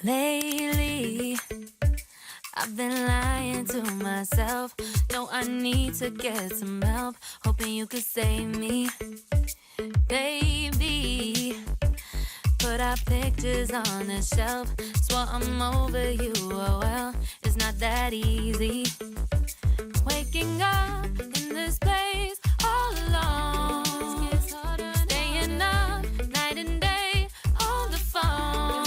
Lately, I've been lying to myself. No, I need to get some help. Hoping you could save me, baby. Put our pictures on the shelf. Swore I'm over you, oh well, it's not that easy. Waking up in this place all alone. Staying up night and day on the phone.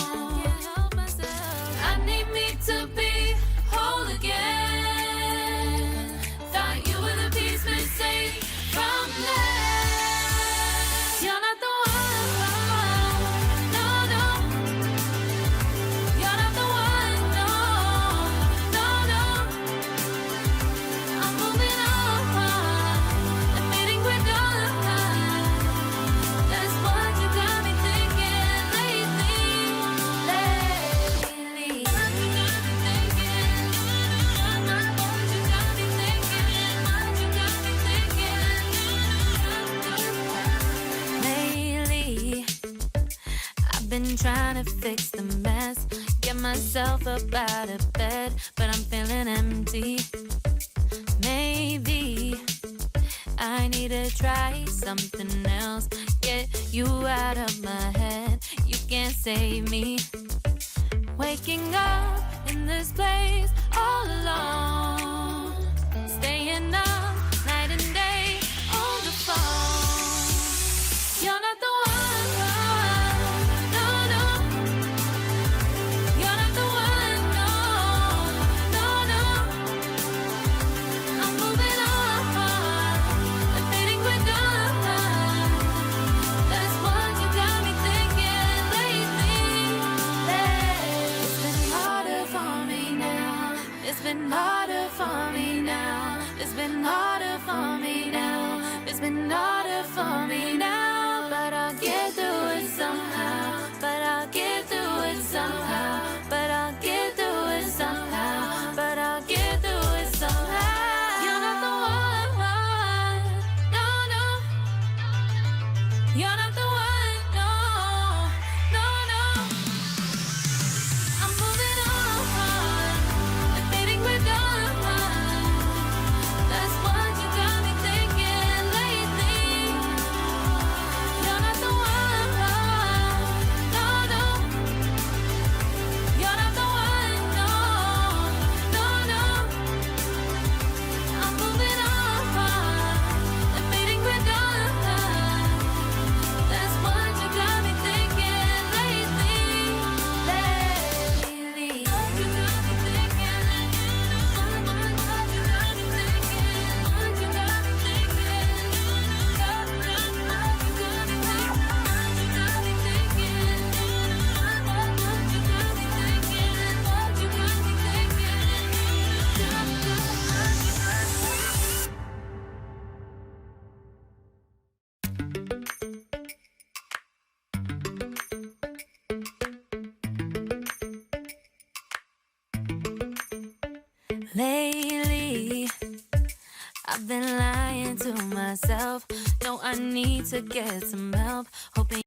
I need me to be whole again. Thought you were the piece missing from that. You're not the one, no, no. You're not the one, no, no, no. I'm moving on, admitting we're done. That's what you got me thinking lately. What you got me thinking? What you got me thinking? What you got me thinking? Lately, I've been trying to fix the mess, get myself up out of bed, but I'm feeling empty. Maybe I need to try something else. Get you out of my head, you can't save me. Waking up in this place all alone. Staying up night and day on the phone. You're not the one, no, no. You're not the one, no, no, no. I'm moving on, admitting we're done. That's what you got me thinking lately. It's been harder for me now. It's been harder for me now. It's been harder for me now. It's been harder for me now. But I'll get through it somehow. But I'll get through it somehow. But I'll get through it somehow. But I'll get through it somehow. You're not the one, no, no. You're not the one, no, no, no. I'm moving on, admitting we're done. That's what you got me thinking lately. You're not the one, no, no. You're not the one, no, no, no. I'm moving on, admitting we're done. That's what you got me thinking lately. What you got me thinking? What you got me thinking? What you got me thinking? What you got me thinking? What you got me thinking? What you got me thinking? Lately, I've been lying to myself. No, I need to get some help. Hoping